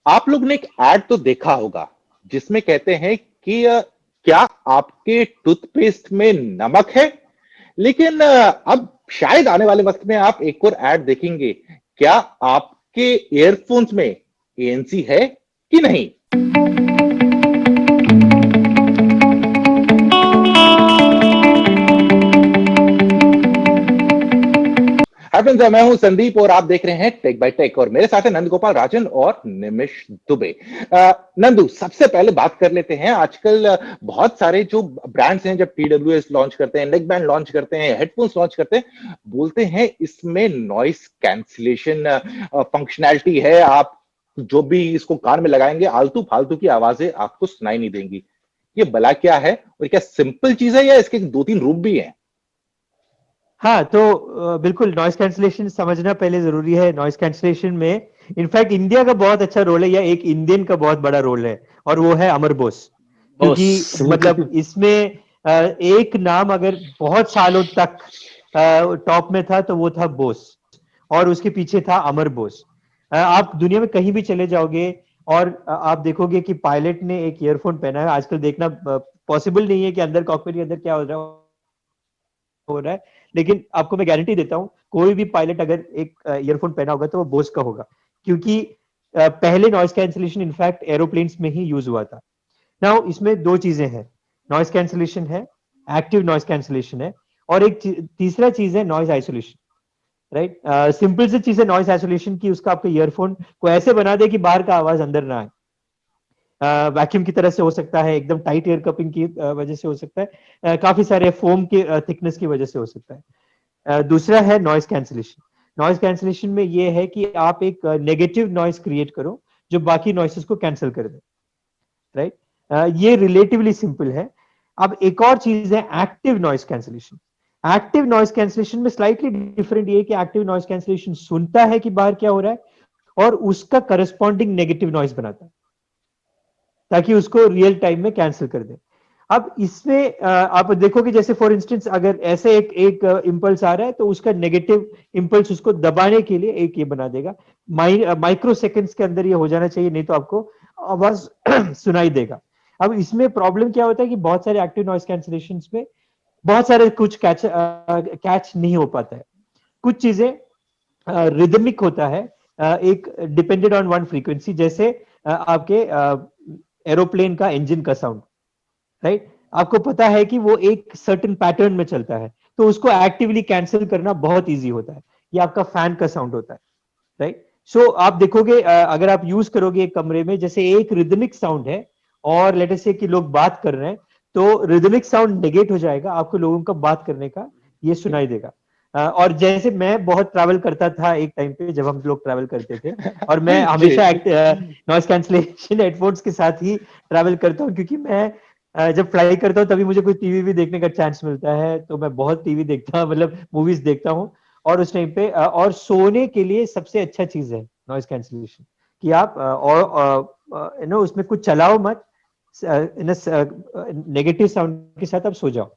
आप लोग ने एक एड तो देखा होगा जिसमें कहते हैं कि क्या आपके टूथपेस्ट में नमक है। लेकिन अब शायद आने वाले वक्त में आप एक और एड देखेंगे। क्या आपके ईयरफोन्स में एएनसी है कि नहीं। हाय फ्रेंड्स, मैं हूं संदीप और आप देख रहे हैं टेक बाय टेक और मेरे साथ है नंद गोपाल राजन और निमिष दुबे। नंदू, सबसे पहले बात कर लेते हैं। आजकल बहुत सारे जो ब्रांड्स हैं जब टीडब्ल्यूएस लॉन्च करते हैं, नेक बैंड लॉन्च करते हैं, हेडफोन्स लॉन्च करते हैं, बोलते हैं इसमें नॉइस कैंसिलेशन फंक्शनैलिटी है। आप जो भी इसको कान में लगाएंगे आलतू फालतू की आवाजें आपको सुनाई नहीं देंगी। ये भला क्या है और क्या सिंपल चीज है या इसके दो तीन रूप भी हैं। हाँ, तो बिल्कुल नॉइस कैंसलेशन समझना पहले जरूरी है। नॉइस कैंसलेशन में इनफैक्ट इंडिया का बहुत अच्छा रोल है, या एक इंडियन का बहुत बड़ा रोल है, और वो है अमर बोस। क्योंकि बोस। मतलब इसमें एक नाम अगर बहुत सालों तक टॉप में था तो वो था बोस, और उसके पीछे था अमर बोस। आप दुनिया में कहीं भी चले जाओगे और आप देखोगे कि पायलट ने एक ईयरफोन पहना है। आजकल देखना पॉसिबल नहीं है कि अंदर कॉकपिट के अंदर क्या हो रहा है, लेकिन आपको मैं गारंटी देता हूं कोई भी पायलट अगर एक ईयरफोन पहना होगा तो वो बोस का होगा। क्योंकि पहले नॉइस कैंसिलेशन इनफैक्ट एरोप्लेन्स में ही यूज हुआ था। नाउ इसमें दो चीजें हैं, नॉइस कैंसिलेशन है, एक्टिव नॉइस कैंसिलेशन है, और एक तीसरा चीज है नॉइस आइसोलेशन। राइट, सिंपल सी चीज है नॉइस आइसोलेशन की, उसका आपका ईयरफोन को ऐसे बना दे कि बाहर का आवाज अंदर ना आए। वैक्यूम की तरह से हो सकता है, एकदम टाइट एयर कपिंग की वजह से हो सकता है, काफी सारे फोम के थिकनेस की वजह से हो सकता है। दूसरा है नॉइस कैंसिलेशन। नॉइस कैंसिलेशन में ये है कि आप एक नेगेटिव नॉइस क्रिएट करो जो बाकी नॉइसेस को कैंसिल कर दे। राइट, ये रिलेटिवली सिंपल है। अब एक और चीज है active noise cancellation. Active noise cancellation में स्लाइटली डिफरेंट ये है कि एक्टिव नॉइस कैंसिलेशन सुनता है कि बाहर क्या हो रहा है और उसका करस्पॉन्डिंग नेगेटिव नॉइस बनाता है ताकि उसको रियल टाइम में कैंसिल कर दे। अब इसमें आप देखोगे जैसे फॉर इंस्टेंस अगर ऐसे एक एक इंपल्स आ रहा है तो उसका नेगेटिव इंपल्स उसको दबाने के लिए एक ये बना देगा। माइक्रो सेकेंड्स के अंदर ये हो जाना चाहिए, नहीं तो आपको आवाज सुनाई देगा। अब इसमें प्रॉब्लम क्या होता है कि बहुत सारे एक्टिव नॉइस कैंसिलेशन में बहुत सारे कुछ कैच नहीं हो पाता है। कुछ चीजें रिदमिक होता है, एक डिपेंडेड ऑन वन फ्रीक्वेंसी, जैसे आपके एरोप्लेन का इंजन का साउंड। राइट, आपको पता है कि वो एक सर्टेन पैटर्न में चलता है, तो उसको एक्टिवली कैंसिल करना बहुत इजी होता है। ये आपका फैन का साउंड होता है। राइट, सो आप देखोगे अगर आप यूज करोगे एक कमरे में जैसे एक रिदमिक साउंड है और लेट अस से कि लोग बात कर रहे हैं, तो रिदमिक साउंड नेगेट हो जाएगा, आपको लोगों का बात करने का ये सुनाई देगा। और जैसे मैं बहुत ट्रैवल करता था एक टाइम पे जब हम लोग ट्रैवल करते थे, और मैं जी। हमेशा नॉइस कैंसलेशन हेडफोन्स के साथ ही ट्रैवल करता हूँ, क्योंकि मैं जब फ्लाई करता हूँ तभी मुझे कोई टीवी भी देखने का चांस मिलता है, तो मैं बहुत टीवी देखता हूँ, मतलब मूवीज देखता हूँ। और उस टाइम पे और सोने के लिए सबसे अच्छा चीज है नॉइस कैंसलेशन, कि आप और उसमें कुछ चलाओ मत, नेगेटिव साउंड के साथ आप सो जाओ।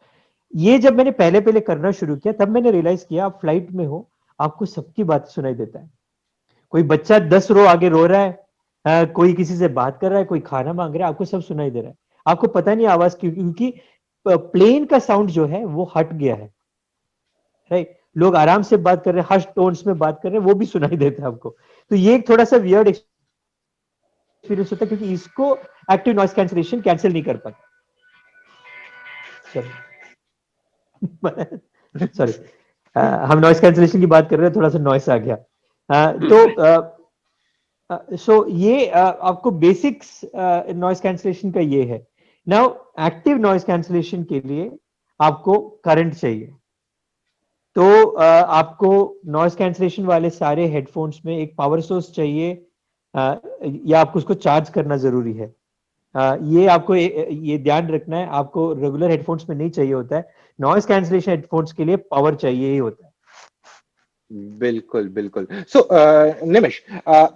ये जब मैंने पहले पहले करना शुरू किया तब मैंने रियलाइज किया, आप फ्लाइट में हो, आपको सबकी बात सुनाई देता है। कोई बच्चा 10 रो आगे रो रहा है, कोई किसी से बात कर रहा है, कोई खाना मांग रहा है, आपको सब सुनाई दे रहा है। आपको पता नहीं आवाज क्यों, क्योंकि प्लेन का साउंड जो है वो हट गया है। राइट, लोग आराम से बात कर रहे हैं, हश टोन्स में बात कर रहे हैं, वो भी सुनाई देता है आपको। तो ये एक थोड़ा सा वियर्ड एक्सपीरियंस होता है, क्योंकि इसको एक्टिव नॉइस कैंसिलेशन कैंसिल नहीं कर पाता। सॉरी, हम नॉइस कैंसिलेशन की बात कर रहे हैं, थोड़ा सा नॉइस आ गया। सो ये आपको बेसिक्स नॉइस कैंसिलेशन का ये है। नाउ एक्टिव नॉइस कैंसिलेशन के लिए आपको करंट चाहिए, तो आपको नॉइस कैंसिलेशन वाले सारे हेडफोन्स में एक पावर सोर्स चाहिए, या आपको उसको चार्ज करना जरूरी है। ये आपको ये ध्यान रखना है, आपको रेगुलर हेडफोन्स में नहीं चाहिए होता है, नॉइस कैंसिलेशन हेडफोन्स के लिए पावर चाहिए ही होता है। बिल्कुल बिल्कुल। सो निमिष,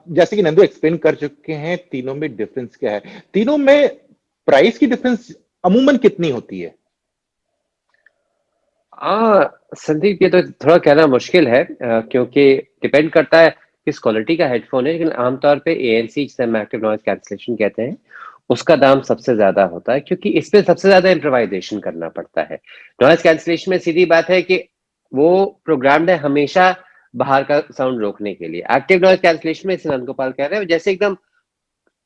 जैसे कि नंदू एक्सप्लेन कर चुके हैं तीनों में डिफरेंस क्या है। तीनों में प्राइस की डिफरेंस अमूमन कितनी होती है। संदीप, ये तो थोड़ा कहना मुश्किल है, क्योंकि डिपेंड करता है किस क्वालिटी का हेडफोन है, लेकिन आमतौर पे ANC, जिसे हम एक्टिव नॉइज कैंसलेशन कहते हैं, उसका दाम सबसे ज्यादा होता है, क्योंकि इस पे सबसे ज्यादा इम्प्रोवाइजेशन करना पड़ता है। नॉइज कैंसलेशन में सीधी बात है कि वो प्रोग्राम्ड है हमेशा बाहर का साउंड रोकने के लिए। एक्टिव नॉइज कैंसलेशन में, नंद गोपाल कह रहे हैं, जैसे एकदम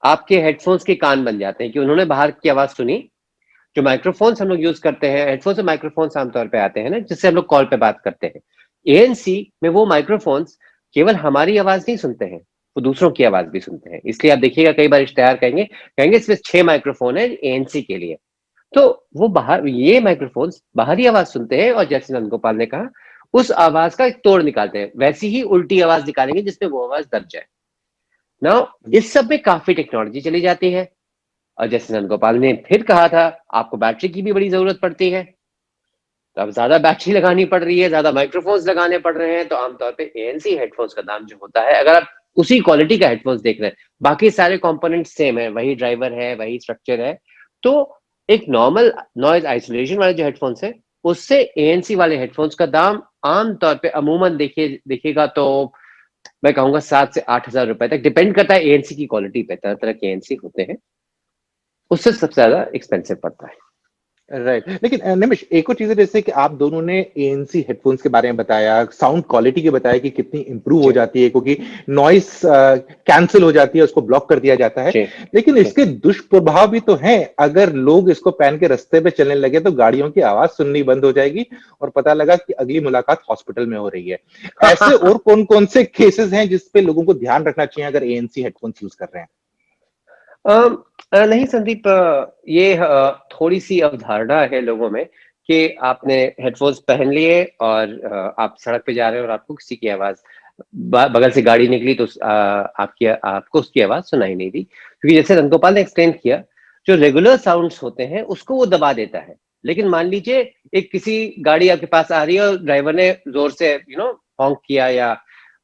आपके हेडफोन्स के कान बन जाते हैं कि उन्होंने बाहर की आवाज सुनी। जो माइक्रोफोन्स हम लोग यूज करते हैं, हेडफोन से माइक्रोफोन्स आमतौर पे आते हैं ना, जिससे हम लोग कॉल पे बात करते हैं। ANC में वो माइक्रोफोन्स केवल हमारी आवाज नहीं सुनते हैं, वो दूसरों की आवाज भी सुनते हैं। इसलिए आप देखिएगा कई बार इश्तेहार कहेंगे इसमें 6 माइक्रोफोन है ANC के लिए। तो वो बाहर, ये माइक्रोफोन्स बाहरी आवाज सुनते हैं, और जैसे नंद गोपाल ने कहा, उस आवाज का एक तोड़ निकालते हैं, वैसी ही उल्टी आवाज निकालेंगे जिसमें वो आवाज दब जाए ना। इस सब में काफी टेक्नोलॉजी चली जाती है। और जैसे नंद गोपाल ने फिर कहा था, आपको बैटरी की भी बड़ी जरूरत पड़ती है। तो अब ज्यादा बैटरी लगानी पड़ रही है, ज्यादा माइक्रोफोन्स लगाने पड़ रहे हैं, तो आमतौर पे ANC हेडफोन्स का दाम जो होता है, अगर आप उसी क्वालिटी का हेडफोन्स देख रहे हैं, बाकी सारे कंपोनेंट सेम है, वही ड्राइवर है, वही स्ट्रक्चर है, तो एक नॉर्मल नॉइज आइसोलेशन वाले जो हेडफोन्स है, उससे ANC वाले हेडफोन्स का दाम आमतौर पे अमूमन देखिएगा तो मैं कहूंगा 7 से 8 हजार रुपए तक, डिपेंड करता है ANC की क्वालिटी पे। तरह तरह के ANC होते हैं, उससे सबसे ज्यादा एक्सपेंसिव पड़ता है। राइट। लेकिन निमिष, एक और चीज है, जैसे कि आप दोनों ने ANC हेडफोन्स के बारे में बताया, साउंड क्वालिटी के बताया कि कितनी इंप्रूव हो जी जाती है, क्योंकि नॉइस कैंसिल हो जाती है, उसको ब्लॉक कर दिया जाता है। जी लेकिन जी। इसके दुष्प्रभाव भी तो हैं। अगर लोग इसको पहन के रास्ते पे चलने लगे तो गाड़ियों की आवाज सुननी बंद हो जाएगी, और पता लगा कि अगली मुलाकात हॉस्पिटल में हो रही है। ऐसे और कौन कौन से केसेस हैं जिसपे लोगों को ध्यान रखना चाहिए अगर ANC हेडफोन्स यूज कर रहे हैं? नहीं संदीप, ये थोड़ी सी अवधारणा है लोगों में कि आपने हेडफोन्स पहन लिए और आप सड़क पे जा रहे हो और आपको किसी की आवाज बगल से गाड़ी निकली तो आपको उसकी आवाज सुनाई नहीं दी, क्योंकि जैसे रंगोपाल ने एक्सप्लेन किया, जो रेगुलर साउंड्स होते हैं उसको वो दबा देता है। लेकिन मान लीजिए एक किसी गाड़ी आपके पास आ रही है और ड्राइवर ने जोर से हॉन्क किया या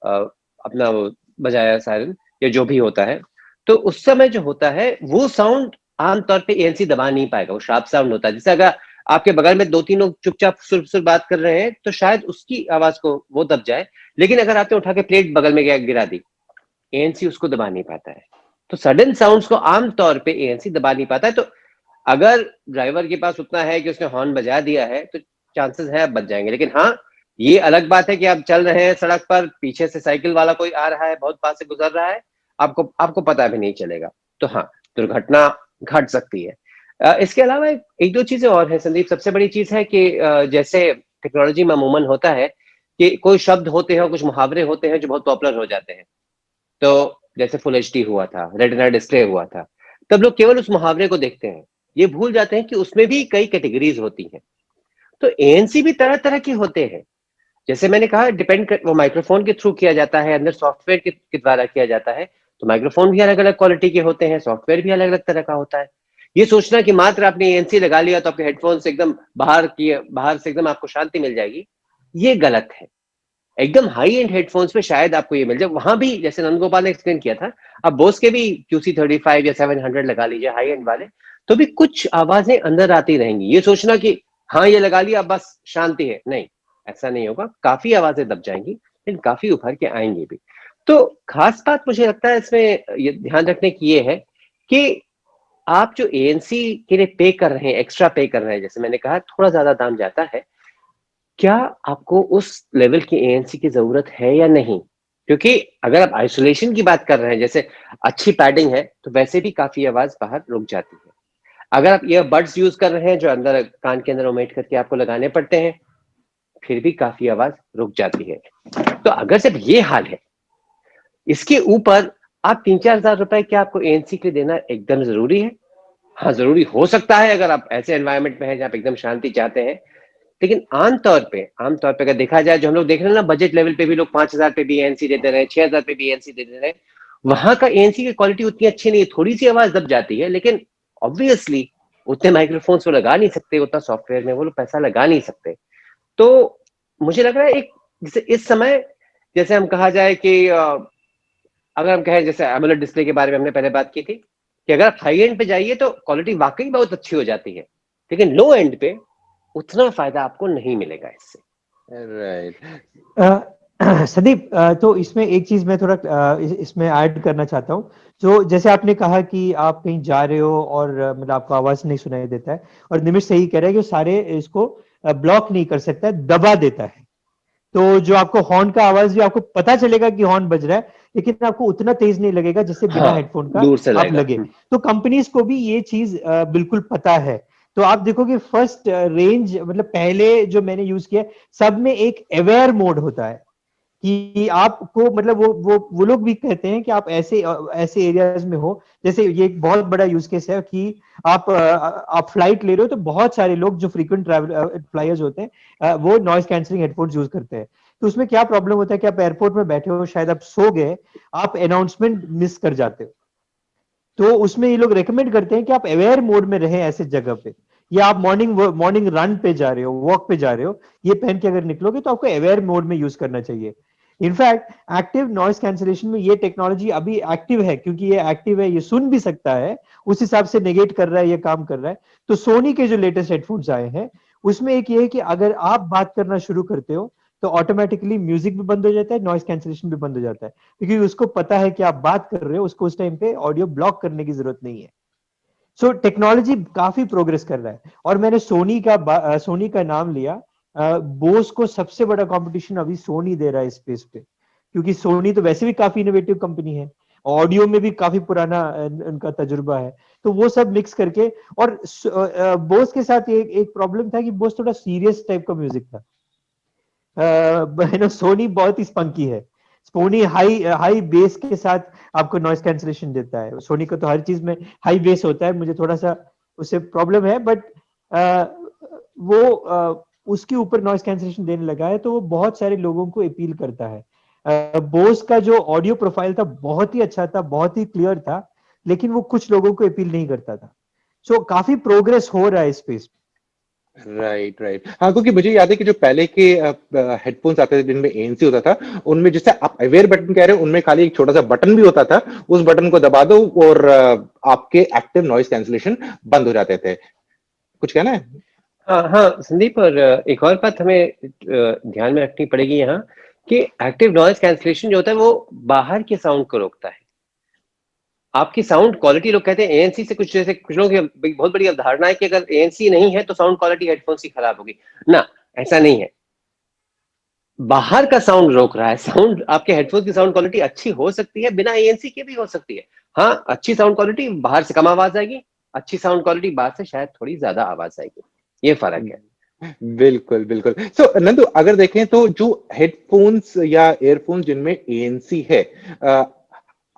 अपना वो बजाया सायरन या जो भी होता है, तो उस समय जो होता है वो साउंड आमतौर पे ANC दबा नहीं पाएगा, वो शार्प साउंड होता है। जैसे अगर आपके बगल में 2-3 लोग चुपचाप सुर सुर बात कर रहे हैं तो शायद उसकी आवाज को वो दब जाए, लेकिन अगर आपने उठा के प्लेट बगल में गिरा दी, ANC उसको दबा नहीं पाता है। तो सडन साउंड्स को आमतौर पे ANC दबा नहीं पाता है। तो अगर ड्राइवर के पास उतना है कि उसने हॉर्न बजा दिया है तो चांसेस है आप बच जाएंगे। लेकिन हाँ, ये अलग बात है कि आप चल रहे हैं सड़क पर, पीछे से साइकिल वाला कोई आ रहा है, बहुत पास से गुजर रहा है, आपको आपको पता भी नहीं चलेगा, तो हाँ, दुर्घटना घट सकती है। इसके अलावा एक दो चीजें और है संदीप। सबसे बड़ी चीज है कि जैसे टेक्नोलॉजी में अमूमन होता है कि कोई शब्द होते हैं, कुछ मुहावरे होते हैं जो बहुत पॉपुलर हो जाते हैं। तो जैसे फुल HD हुआ था, रेटिना डिस्प्ले हुआ था, तब लोग केवल उस मुहावरे को देखते हैं, ये भूल जाते हैं कि उसमें भी कई कैटेगरीज होती हैं। तो ANC भी तरह तरह के होते हैं। जैसे मैंने कहा, वो माइक्रोफोन के थ्रू किया जाता है, अंदर सॉफ्टवेयर के द्वारा किया जाता है। तो माइक्रोफोन भी अलग अलग क्वालिटी के होते हैं, सॉफ्टवेयर भी अलग अलग तरह का होता है। ये सोचना कि मात्र आपने ANC लगा लिया तो आपके हेडफोन से एकदम बाहर से एकदम आपको शांति मिल जाएगी, ये गलत है। एकदम हाई एंड हेडफोन्स पे शायद आपको ये मिल जाए, वहां भी जैसे नंदगोपाल ने एक्सप्लेन किया था, आप बोस के भी QC35 या 700 लगा लीजिए हाई एंड वाले, तो भी कुछ आवाजें अंदर आती रहेंगी। ये सोचना कि हाँ ये लगा लिया बस शांति है, नहीं, ऐसा नहीं होगा। काफी आवाजें दब जाएंगी, लेकिन काफी उभर के आएंगी भी। तो खास बात मुझे लगता है इसमें ये ध्यान रखने की ये है कि आप जो ANC के लिए पे कर रहे हैं, एक्स्ट्रा पे कर रहे हैं, जैसे मैंने कहा थोड़ा ज्यादा दाम जाता है, क्या आपको उस लेवल की ANC की जरूरत है या नहीं? क्योंकि अगर आप आइसोलेशन की बात कर रहे हैं, जैसे अच्छी पैडिंग है, तो वैसे भी काफी आवाज बाहर रुक जाती है। अगर आप ईयरबड्स यूज कर रहे हैं जो अंदर कान के अंदर उमेट करके आपको लगाने पड़ते हैं, फिर भी काफी आवाज रुक जाती है। तो अगर सिर्फ ये हाल है, इसके ऊपर आप 3-4 हजार रुपए क्या आपको ANC के लिए देना एकदम जरूरी है? हाँ, जरूरी हो सकता है अगर आप ऐसे एनवायरमेंट में हैं जहाँ आप एकदम शांति चाहते हैं। लेकिन आमतौर पे अगर देखा जाए, जो हम लोग देख रहे हैं ना, बजट लेवल पे भी लोग 5 हजार पे भी ANC देते रहे, 6 हजार पे भी ANC देते रहे, वहां का ANC की क्वालिटी उतनी अच्छी नहीं है, थोड़ी सी आवाज दब जाती है, लेकिन ऑब्वियसली उतने माइक्रोफोन्स वो लगा नहीं सकते, उतना सॉफ्टवेयर में वो लोग पैसा लगा नहीं सकते। तो मुझे लग रहा है एक, जैसे इस समय, जैसे हम कहा जाए कि अगर हम कहें, जैसे एमोलेड डिस्प्ले के बारे में हमने पहले बात की थी, कि अगर आप हाई एंड पे जाइए तो क्वालिटी वाकई बहुत अच्छी हो जाती है, लेकिन लो एंड पे उतना फायदा आपको नहीं मिलेगा इससे। राइट। संदीप, तो इसमें एक चीज मैं थोड़ा इसमें ऐड करना चाहता हूँ। जो जैसे आपने कहा कि आप कहीं जा रहे हो और मतलब आपको आवाज नहीं सुनाई देता है, और निमिष सही कह रहा है कि वो सारे इसको ब्लॉक नहीं कर सकता है, दबा देता है। तो जो आपको हॉर्न का आवाज भी आपको पता चलेगा कि हॉर्न बज रहा है, लेकिन आपको उतना तेज नहीं लगेगा जिससे बिना हाँ, हेडफोन का दूर से आप लगेगा। लगे। तो कंपनीज को भी ये चीज बिल्कुल पता है। तो आप देखोगे फर्स्ट रेंज, मतलब पहले जो मैंने यूज किया, सब में एक अवेयर मोड होता है कि आपको, मतलब वो लोग भी कहते हैं कि आप ऐसे एरियाज में हो। जैसे ये एक बहुत बड़ा यूज केस है कि आप फ्लाइट ले रहे हो, तो बहुत सारे लोग जो फ्रीक्वेंट ट्रैवल फ्लायर्स होते हैं, वो नॉइज कैंसलिंग हेडफोन्स यूज करते हैं। तो उसमें क्या प्रॉब्लम होता है कि आप एयरपोर्ट में बैठे हो, शायद आप सो गए, आप अनाउंसमेंट मिस कर जाते हो। तो उसमें ये लोग रेकमेंड करते हैं कि आप अवेयर मोड में रहें ऐसे जगह पे, या आप मॉर्निंग रन पे जा रहे हो, वॉक पे जा रहे हो, ये पहन के अगर निकलोगे तो आपको अवेयर मोड में यूज करना चाहिए। इनफैक्ट एक्टिव नॉइस कैंसलेशन में ये टेक्नोलॉजी अभी एक्टिव है, क्योंकि ये एक्टिव है, ये सुन भी सकता है, उस हिसाब से नेगेट कर रहा है, ये काम कर रहा है। तो सोनी के जो लेटेस्ट हेडफोन्स आए हैं, उसमें एक ये है कि अगर आप बात करना शुरू करते हो, तो ऑटोमेटिकली म्यूजिक भी बंद हो जाता है, नॉइस कैंसलेशन भी बंद हो जाता है, क्योंकि उसको पता है कि आप बात कर रहे हो, उसको उस टाइम पे ऑडियो ब्लॉक करने की जरूरत नहीं है। सो टेक्नोलॉजी काफी प्रोग्रेस कर रहा है। और मैंने सोनी का नाम लिया। बोस को सबसे बड़ा कंपटीशन अभी सोनी दे रहा है स्पेस पे, क्योंकि सोनी तो वैसे भी काफी इनोवेटिव कंपनी है, ऑडियो में भी काफी पुराना उनका तजुर्बा है। तो वो सब मिक्स करके, और बोस के साथ एक एक प्रॉब्लम था कि बोस थोड़ा सीरियस टाइप का म्यूजिक था। सोनी बहुत ही स्पंकी है। सोनी हाई हाई बेस के साथ आपको नॉइस कैंसलेशन देता है। सोनी का तो हर चीज में हाई बेस होता है, मुझे थोड़ा सा उससे प्रॉब्लम है, बट उसके ऊपर नॉइस कैंसलेशन देने लगा है, तो वो बहुत सारे लोगों को अपील करता है। बोस का जो ऑडियो प्रोफाइल था बहुत ही अच्छा था, बहुत ही क्लियर था, लेकिन वो कुछ लोगों को अपील नहीं करता था। सो काफी प्रोग्रेस हो रहा है इस स्पेस। राइट राइट, हाँ, क्योंकि मुझे याद है कि जो पहले के हेडफोन्स आते थे जिनमें एएनसी होता था, उनमें जैसे आप अवेयर बटन कह रहे हो, उनमें खाली एक छोटा सा बटन भी होता था, उस बटन को दबा दो और आपके एक्टिव नॉइस कैंसलेशन बंद हो जाते थे। कुछ कहना है? हाँ हाँ संदीप, और एक और बात हमें ध्यान में रखनी पड़ेगी यहाँ, कि एक्टिव नॉइज कैंसलेशन जो होता है वो बाहर के साउंड को रोकता है। आपकी साउंड क्वालिटी, लोग कहते हैं एएनसी से, कुछ जैसे कुछ लोगों की बहुत बड़ी अवधारणा है कि अगर एएनसी नहीं है तो साउंड क्वालिटी हेडफोन की खराब होगी। ना, ऐसा नहीं है। बाहर का साउंड रोक रहा है। साउंड, आपके हेडफोन की साउंड क्वालिटी अच्छी हो सकती है, बिना एएनसी के भी हो सकती है। हाँ, अच्छी साउंड क्वालिटी बाहर से कम आवाज आएगी, अच्छी साउंड क्वालिटी बाहर से शायद थोड़ी ज्यादा आवाज आएगी। ये फर्क है। बिल्कुल बिल्कुल। सो नंदू, अगर देखें तो जो हेडफोन्स या एयरफोन्स जिनमें एएनसी है,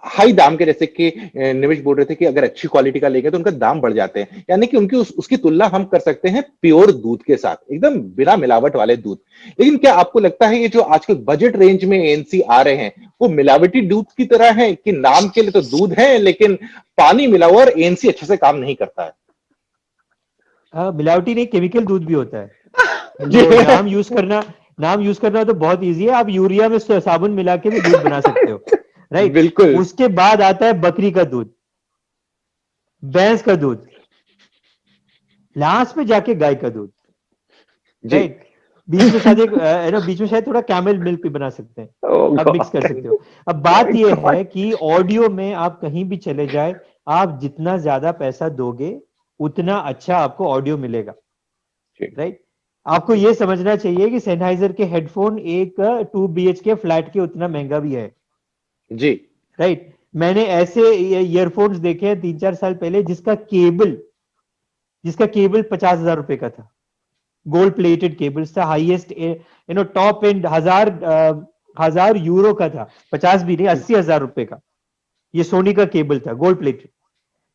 हाई दाम के, जैसे कि निमिष बोल रहे थे कि अगर अच्छी क्वालिटी का लेंगे तो उनका दाम बढ़ जाते हैं, यानी कि उनकी उसकी तुलना हम कर सकते हैं प्योर दूध के साथ, एकदम बिना मिलावट वाले दूध। लेकिन क्या आपको लगता है ये जो आजकल बजट रेंज में एएनसी आ रहे हैं, वो मिलावटी दूध की तरह है, कि नाम के लिए तो दूध है लेकिन पानी मिला हुआ और एएनसी अच्छे से काम नहीं करता है? मिलावटी नहीं, केमिकल दूध भी होता है। जी। तो नाम यूज करना तो बहुत इजी है। आप यूरिया में साबुन मिला के भी दूध बना सकते हो, राइट। बिल्कुल। उसके बाद आता है बकरी का दूध, भैंस का दूध, लास्ट में जाके गाय का दूध, जी। राइट। बीच में शायद बीच में शायद थोड़ा कैमल मिल्क भी बना सकते हैं, ओह आप मिक्स कर गॉड। सकते हो। अब बात यह गॉड। है कि ऑडियो में आप कहीं भी चले जाए, आप जितना ज्यादा पैसा दोगे, उतना अच्छा आपको ऑडियो मिलेगा, राइट। आपको यह समझना चाहिए कि सेनहाइजर के हेडफोन एक 2 BHK फ्लैट के उतना महंगा भी है, जी। राइट। मैंने ऐसे ईयरफोन्स देखे हैं 3-4 साल पहले, जिसका केबल 50,000 रुपए का था। गोल्ड प्लेटेड केबल्स था, हाईएस्ट टॉप एंड, 1,000 यूरो का था, 50 भी नहीं, 80,000 रुपए का। ये सोनी का केबल था, गोल्ड प्लेटेड।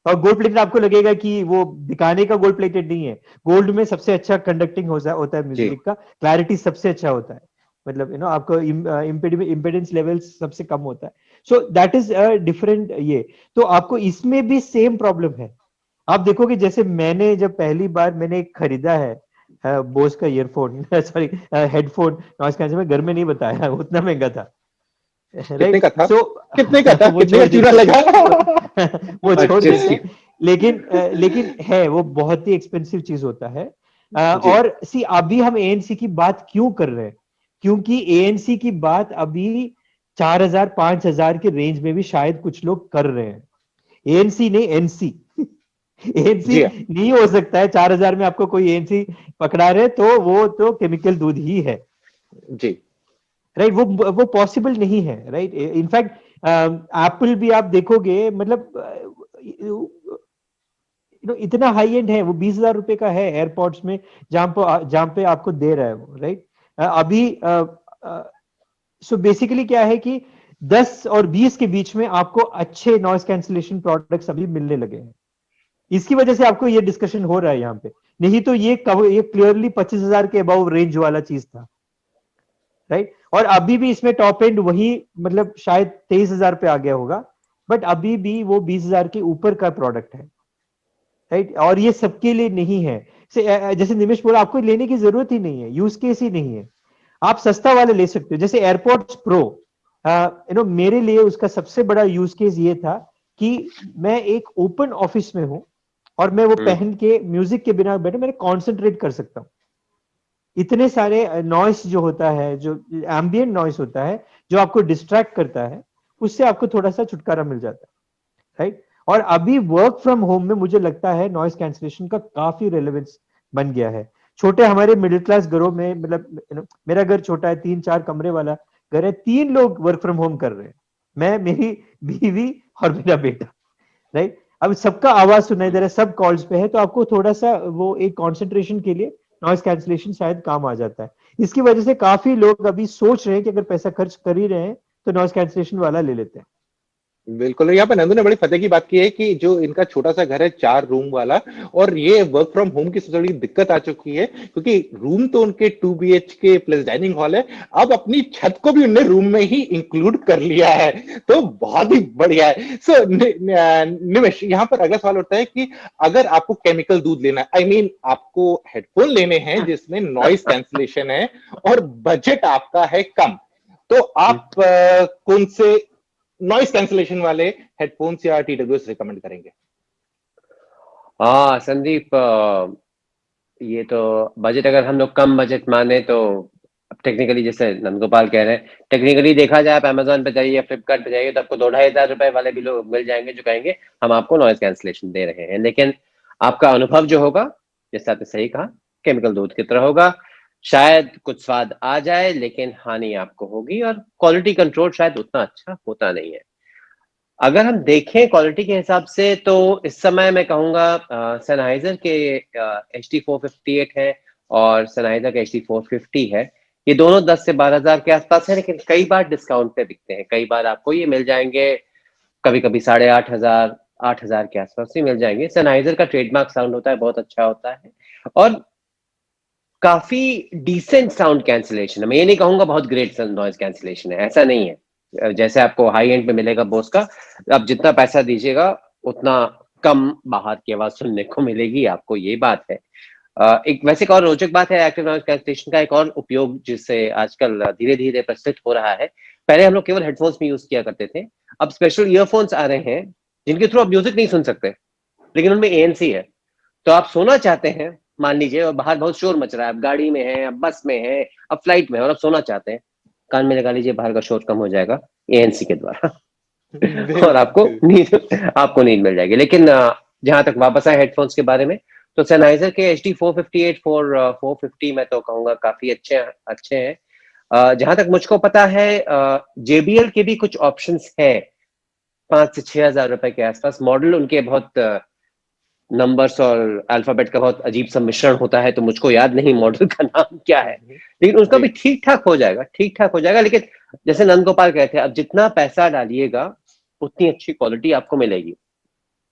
और गोल्ड प्लेटेड आपको लगेगा कि वो दिखाने का गोल्ड प्लेटेड नहीं है। गोल्ड में सबसे अच्छा कंडक्टिंग होता है जी। म्यूजिक का, क्लैरिटी सबसे अच्छा होता है, मतलब आपको इम्पेडेंस लेवल सबसे कम होता है। सो दैट इज डिफरेंट ये। तो आपको इसमें भी सेम प्रॉब्लम है। आप देखोगे, जैसे मैंने जब पहली बार मैंने खरीदा है बोस का earphone sorry headphone noise cancellation, में घर में नहीं बताया, उतना महंगा था, कितने राइट। का था? सो कितने का था? वो कितने का छोड़ चूरा दीजिए, लगा? वो छोड़ अच्छे से। दीजिए। लेकिन है, वो बहुत ही एक्सपेंसिव चीज होता है। जी। और सी अभी हम एएनसी की बात क्यों कर रहे हैं, क्योंकि ANC की बात अभी 4000 5000 के रेंज में भी शायद कुछ लोग कर रहे हैं। ANC नहीं, NC। ANC जी हाँ, नहीं हो सकता है 4000 में आपको कोई ANC पकड़ा रहे, तो वो तो केमिकल दूध ही है, जी राइट। वो पॉसिबल नहीं है, राइट। इनफैक्ट एप्पल भी आप देखोगे, मतलब इतना हाई एंड है वो, 20,000 रुपए का है एयरपोर्ट्स में, जहां पे आपको दे रहा है वो, राइट। अभी सो बेसिकली क्या है कि 10 और 20 के बीच में आपको अच्छे नॉइस कैंसिलेशन प्रोडक्ट्स अभी मिलने लगे हैं। इसकी वजह से आपको ये डिस्कशन हो रहा है यहाँ पे, नहीं तो ये क्लियरली 25,000 के अबाउ रेंज वाला चीज था, राइट। और अभी भी इसमें टॉप एंड वही, मतलब शायद 23,000 पे आ गया होगा, बट अभी भी वो 20,000 के ऊपर का प्रोडक्ट है, राइट। और ये सबके लिए नहीं है। जैसे निमेश बोला, आपको लेने की जरूरत ही नहीं है, यूज केस ही नहीं है, आप सस्ता वाले ले सकते हो। जैसे एयरपोर्ट्स प्रो, मेरे लिए उसका सबसे बड़ा यूज केस ये था कि मैं एक ओपन ऑफिस में हूं और मैं वो हम्म। पहन के म्यूजिक के बिना बैठे मैंने कॉन्सेंट्रेट कर सकता हूँ। इतने सारे नॉइस जो होता है, जो एम्बियंट नॉइस होता है, जो आपको डिस्ट्रैक्ट करता है, उससे आपको थोड़ा सा छुटकारा मिल जाता है, राइट। और अभी वर्क फ्रॉम होम में मुझे लगता है नॉइस कैंसिलेशन का काफी रेलेवेंस बन गया है। छोटे हमारे मिडिल क्लास घरों में, मतलब मेरा घर छोटा है, 3 4 कमरे वाला घर है, 3 लोग वर्क फ्रॉम होम कर रहे हैं, मैं, मेरी बीवी और मेरा बेटा, राइट। अब सबका आवाज सुनाई दे रहा है, सब कॉल्स पे है, तो आपको थोड़ा सा वो एक कॉन्सेंट्रेशन के लिए नॉइस कैंसिलेशन शायद काम आ जाता है। इसकी वजह से काफी लोग अभी सोच रहे हैं कि अगर पैसा खर्च कर ही रहे हैं तो नॉइस कैंसिलेशन वाला ले लेते हैं। बिल्कुल। यहाँ पे नंदू ने बड़ी फतेह की बात की है कि जो इनका छोटा सा घर है 4 रूम वाला, और ये वर्क फ्रॉम होम की सबसे बड़ी दिक्कत आ चुकी है, क्योंकि रूम तो उनके 2 BHK प्लस डाइनिंग हॉल है, अब अपनी छत को भी उनने रूम में ही इंक्लूड कर लिया है, तो बहुत ही बढ़िया है। सो निमेश, यहाँ पर अगला सवाल उठता है कि अगर आपको केमिकल दूध लेना, आई मीन आपको हेडफोन लेने हैं जिसमें नॉइस कैंसिलेशन है और बजट आपका है कम, तो आप कौन से नॉइस कैंसिलेशन वाले हेडफोन्स या TWS रिकमेंड करेंगे? हाँ संदीप, ये तो बजट, अगर हम लोग कम बजट माने तो अब टेक्निकली जैसे नंदगोपाल कह रहे हैं, टेक्निकली देखा जाए, आप अमेजोन पे जाइए, फ्लिपकार्ट पे जाइए, तो आपको 2-2,500 रुपए वाले भी लोग मिल जाएंगे जो कहेंगे हम आपको नॉइज कैंसिलेशन दे रहे हैं, लेकिन आपका अनुभव जो होगा, जैसे आपने सही कहा, केमिकल दूध की तरह होगा। शायद कुछ स्वाद आ जाए लेकिन हानि आपको होगी, और क्वालिटी कंट्रोल शायद उतना अच्छा होता नहीं है। अगर हम देखें क्वालिटी के हिसाब से, तो इस समय मैं कहूंगा सनहाइजर के HD458 है और सनहाइजर का HD450 है। ये दोनों 10 से 12,000 के आसपास है, लेकिन कई बार डिस्काउंट पे बिकते हैं। कई बार आपको ये मिल जाएंगे कभी कभी 8,500 8,000 के आसपास ही मिल जाएंगे। सनहाइजर का ट्रेडमार्क साउंड होता है, बहुत अच्छा होता है, और काफी डिसेंट साउंड कैंसिलेशन है। मैं ये नहीं कहूंगा बहुत ग्रेट नॉइज कैंसिलेशन है, ऐसा नहीं है। जैसे आपको हाई एंड पे मिलेगा बोस का, आप जितना पैसा दीजिएगा उतना कम बाहर की आवाज सुनने को मिलेगी आपको, ये बात है। एक वैसे एक और रोचक बात है एक्टिव नॉइज कैंसिलेशन का, एक और उपयोग जिससे आजकल धीरे धीरे प्रचलित हो रहा है। पहले हम लोग केवल हेडफोन्स में यूज किया करते थे, अब स्पेशल ईयरफोन्स आ रहे हैं जिनके थ्रू आप म्यूजिक नहीं सुन सकते, लेकिन उनमें ANC है। तो आप सोना चाहते हैं, मान लीजिए, और बाहर बहुत शोर मच रहा है, आप गाड़ी में हैं, आप बस में हैं, आप फ्लाइट में हैं, और आप सोना चाहते हैं, कान में लगा लीजिए, बाहर का शोर कम हो जाएगा ANC के द्वारा। और बिल्कुल। आपको नींद मिल जाएगी। लेकिन जहां तक वापस आए हेडफोन्स के बारे में, तो सनहाइजर के HD458 450 मैं तो कहूंगा काफी अच्छे अच्छे हैं। जहां तक मुझको पता है, JBL के भी कुछ ऑप्शंस है, 5 से 6 हजार रुपए के आसपास। मॉडल उनके बहुत नंबर्स और अल्फाबेट का बहुत अजीब सा मिश्रण होता है, तो मुझको याद नहीं मॉडल का नाम क्या है, लेकिन उसका जी। भी ठीक ठाक हो जाएगा, ठीक ठाक हो जाएगा। लेकिन जैसे नंद गोपाल कहते हैं, अब जितना पैसा डालिएगा उतनी अच्छी क्वालिटी आपको मिलेगी।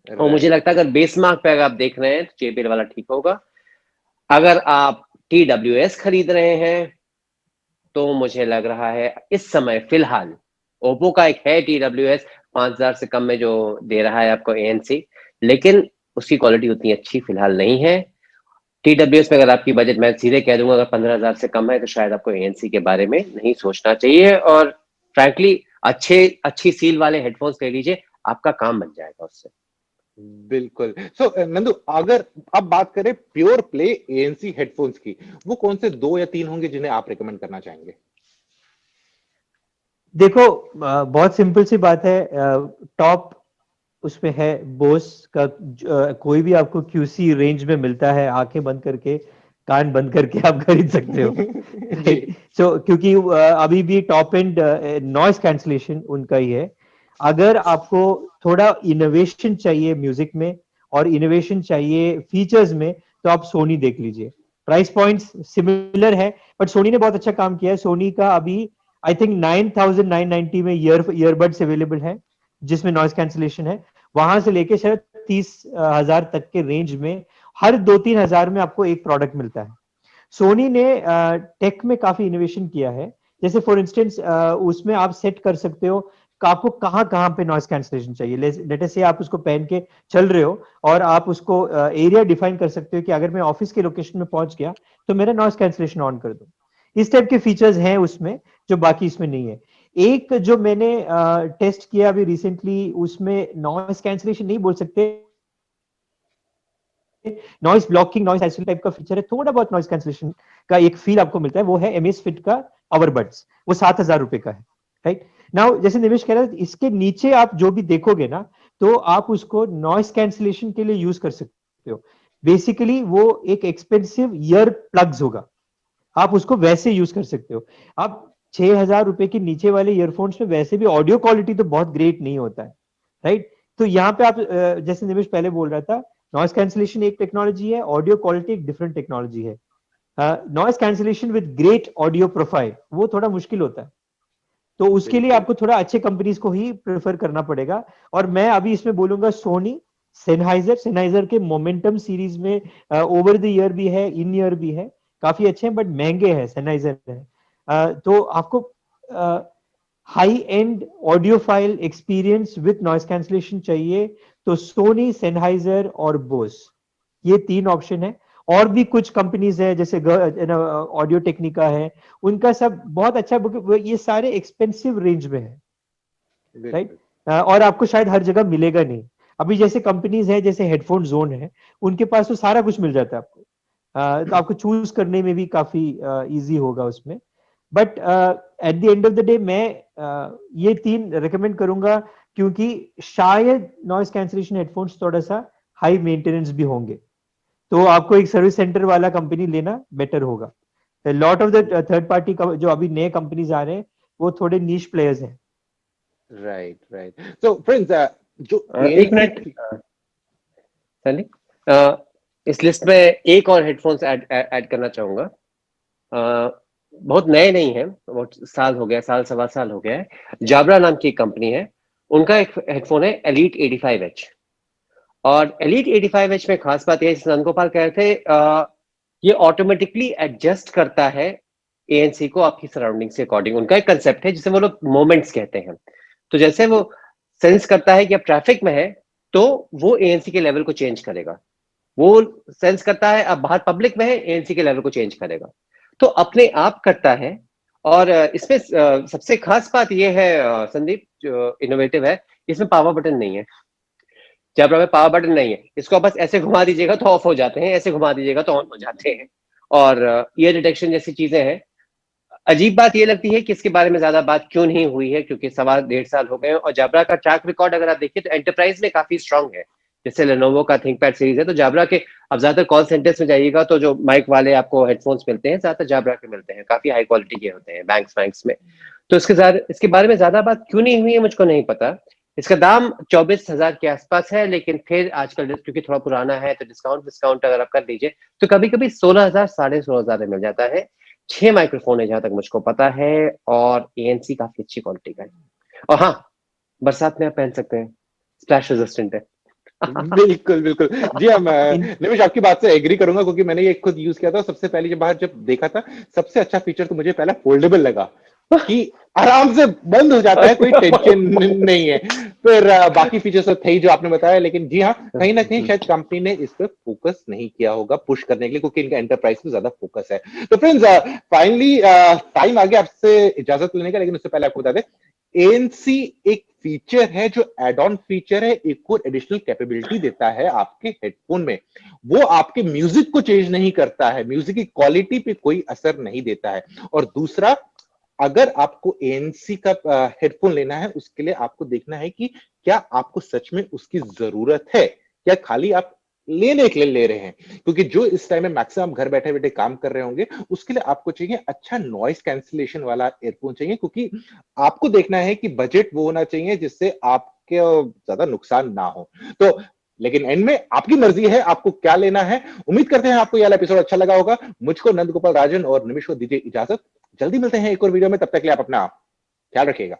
और मुझे राइट। लगता है अगर बेस मार्क पे अगर आप देख रहे हैं तो JBL वाला ठीक होगा। अगर आप TWS खरीद रहे हैं तो मुझे लग रहा है इस समय फिलहाल ओप्पो का एक है TWS, 5,000 से कम में जो दे रहा है आपको ANC, लेकिन उसकी क्वालिटी उतनी अच्छी फिलहाल नहीं है। TWS में अगर आपकी बजट, मैं सीधे कह दूंगा, अगर 15,000 से कम है तो शायद आपको ANC के बारे में नहीं सोचना चाहिए, और फ्रैंकली अच्छी सील वाले हेडफोन्स ले लीजिए, आपका काम बन जाएगा उससे। बिल्कुल। सो नंदू, अगर अब बात करें प्योर प्ले ANC हेडफोन्स की, वो कौन से 2 या 3 होंगे जिन्हें आप रिकमेंड करना चाहेंगे? देखो बहुत सिंपल सी बात है। टॉप उसमें है बोस का। कोई भी आपको क्यूसी रेंज में मिलता है, आंखें बंद करके कान बंद करके आप खरीद सकते हो। जी। राइट। सो क्योंकि अभी भी टॉप एंड नॉइस कैंसलेशन उनका ही है। अगर आपको थोड़ा इनोवेशन चाहिए म्यूजिक में और इनोवेशन चाहिए फीचर्स में, तो आप सोनी देख लीजिए। प्राइस पॉइंट्स सिमिलर है, बट सोनी ने बहुत अच्छा काम किया है। सोनी का अभी आई थिंक 9,990 में ईयरबड्स अवेलेबल है जिसमें नॉइस कैंसलेशन है। वहां से लेके शायद 30,000 तक के रेंज में हर 2-3 हजार में आपको एक प्रोडक्ट मिलता है। सोनी ने टेक में काफी इनोवेशन किया है। जैसे फॉर इंस्टेंस उसमें आप सेट कर सकते हो कि आपको कहाँ कहाँ पे नॉइस कैंसलेशन चाहिए। लेट अस से आप उसको पहन के चल रहे हो और आप उसको एरिया डिफाइन कर सकते हो कि अगर मैं ऑफिस के लोकेशन में पहुंच गया तो मेरा नॉइस कैंसलेशन ऑन कर दो। इस टाइप के फीचर्स हैं उसमें जो बाकी इसमें नहीं है। एक जो मैंने टेस्ट किया अभी रिसेंटली, उसमें नॉइस कैंसलेशन नहीं बोल सकते, noise blocking noise isolation type का फीचर है। थोड़ा बहुत नॉइस कैंसलेशन का एक फील आपको मिलता है, वो है एमएस फिट का पावरबड्स। वो 7,000 रुपए का है। राइट नाउ, जैसे निवेश कह रहा है, इसके नीचे आप जो भी देखोगे ना, तो आप उसको नॉइस कैंसलेशन के लिए यूज कर सकते हो। बेसिकली वो एक एक्सपेंसिव ईयर प्लग्स होगा, आप उसको वैसे यूज कर सकते हो। आप 6,000 रुपए के नीचे वाले ईयरफोन्स में वैसे भी ऑडियो क्वालिटी तो बहुत ग्रेट नहीं होता है। राइट। तो यहाँ पे आप जैसे निवेश पहले बोल रहा था, नॉइस कैंसलेशन एक टेक्नोलॉजी है, ऑडियो क्वालिटी एक डिफरेंट टेक्नोलॉजी है। Noise cancellation with great audio profile वो थोड़ा मुश्किल होता है। तो उसके लिए बिल्कुल। आपको थोड़ा अच्छे कंपनीज को ही प्रेफर करना पड़ेगा। और मैं अभी इसमें बोलूंगा सोनी, सेनहाइजर। सेनहाइजर के मोमेंटम सीरीज में ओवर द ईयर भी है, इन ईयर भी है, काफी अच्छे हैं, बट महंगे हैं। सेनहाइजर है। तो आपको high and audio file experience with noise cancellation चाहिए तो सोनी, सेनहाइजर और बोस, ये तीन ऑप्शन है। और भी कुछ कंपनीज है जैसे ऑडियो टेक्निका है, उनका सब बहुत अच्छा ये सारे एक्सपेंसिव रेंज में है। राइट। बिल्कुल। और आपको शायद हर जगह मिलेगा नहीं। अभी जैसे कंपनीज है जैसे हेडफोन जोन है, उनके पास तो सारा कुछ मिल जाता है आपको। तो आपको चूज करने में भी काफी इजी होगा उसमें। But at the end of the day मैं ये तीन रिकमेंड करूंगा, क्योंकि शायद नॉइस कैंसलेशन हेडफोन्स थोड़ा सा हाई मेंटेनेंस भी होंगे। तो आपको एक सर्विस सेंटर वाला कंपनी लेना बेटर होगा। Lot of the third party जो अभी नए कंपनीज आ रहे हैं, वो थोड़े नीश प्लेयर्स हैं। Right, right. सो फ्रेंड्स, जो एक एएनसी। मिनट सनी, अ, इस लिस्ट में एक और हेडफोन्स ऐड करना चाहूंगा। बहुत नए नहीं है, बहुत साल हो गया, साल सवा साल हो गया है। जाबरा नाम की एक कंपनी है, उनका एक हेडफोन है एलीट 85H। और एलीट 85H में खास बात यह है, जैसे नंदगोपाल कह रहे थे, ये ऑटोमेटिकली एडजस्ट करता है एएनसी को आपकी सराउंडिंग से अकॉर्डिंग। उनका एक कंसेप्ट है जिसे वो लोग मोमेंट्स कहते हैं। तो जैसे वो सेंस करता है कि अब ट्रैफिक में है, तो वो एएनसी के लेवल को चेंज करेगा। वो सेंस करता है अब बाहर पब्लिक में है, एएनसी के लेवल को चेंज करेगा। तो अपने आप करता है। और इसमें सबसे खास बात यह है संदीप, जो इनोवेटिव है, इसमें पावर बटन नहीं है। जैबरा में पावर बटन नहीं है, इसको बस ऐसे घुमा दीजिएगा तो ऑफ हो जाते हैं, ऐसे घुमा दीजिएगा तो ऑन हो जाते हैं। और ईयर डिटेक्शन जैसी चीजें हैं। अजीब बात ये लगती है कि इसके बारे में ज्यादा बात क्यों नहीं हुई है, क्योंकि 1.5 साल हो गए हैं और जाबरा का ट्रैक रिकॉर्ड अगर आप देखिए तो एंटरप्राइज में काफी स्ट्रांग है। जैसे लेनोवो का थिंकपैड सीरीज है, तो जाबरा के अब ज्यादातर कॉल सेंटर्स में जाइएगा तो जो माइक वाले आपको हेडफोन्स मिलते हैं, ज्यादातर जाबरा के मिलते हैं, काफी हाई क्वालिटी के होते हैं बैंक्स में। तो इसके बारे में ज्यादा बात क्यों नहीं हुई है मुझको नहीं पता। इसका दाम 24,000 के आसपास है, लेकिन फिर आजकल क्योंकि थोड़ा पुराना है तो डिस्काउंट अगर आप कर लीजिए तो कभी कभी 16,000 16,500 में मिल जाता है। 6 माइक्रोफोन है जहां तक मुझको पता है, और एएनसी काफी अच्छी क्वालिटी का है। और हाँ, बरसात में आप पहन सकते हैं, स्प्लैश रेजिस्टेंट है। बिल्कुल, बिल्कुल। जी हाँ, मैं इन निमिष आपकी बात से एग्री करूंगा, क्योंकि मैंने ये खुद यूज किया था। सबसे पहली जब बाहर जब देखा था, सबसे अच्छा फीचर तो मुझे पहला फोल्डेबल लगा कि आराम से बंद हो जाता है, कोई टेंशन नहीं है। फिर बाकी फीचर्स तो थे ही जो आपने बताया, लेकिन जी हाँ, कहीं ना कहीं शायद कंपनी ने इस पर फोकस नहीं किया होगा पुश करने के लिए, क्योंकि इनका एंटरप्राइज पे ज्यादा फोकस है। तो फ्रेंड्स, फाइनली टाइम आ गया आपसे इजाजत लेने का, लेकिन उससे पहले आपको बता दें, एएनसी एक फीचर है जो एड ऑन फीचर है, एक और एडिशनल कैपेबिलिटी देता है आपके हेडफोन में। वो आपके म्यूजिक को चेंज नहीं करता है, म्यूजिक की क्वालिटी पे कोई असर नहीं देता है। और दूसरा, अगर आपको ANC का हेडफोन लेना है, उसके लिए आपको देखना है कि क्या आपको सच में उसकी जरूरत है, क्या खाली आप लेने के लिए ले रहे हैं। क्योंकि जो इस टाइम में मैक्सिमम घर बैठे बैठे काम कर रहे होंगे, उसके लिए आपको चाहिए अच्छा नॉइस कैंसिलेशन वाला एयरफोन चाहिए, क्योंकि आपको देखना है कि बजट वो होना चाहिए जिससे आपके ज्यादा नुकसान ना हो। तो लेकिन एंड में आपकी मर्जी है आपको क्या लेना है। उम्मीद करते हैं आपको यह एपिसोड अच्छा लगा होगा। मुझको नंद गोपाल राजन और निमिष को दीजिए इजाजत। जल्दी मिलते हैं एक और वीडियो में, तब तक के लिए आप अपना ख्याल रखिएगा।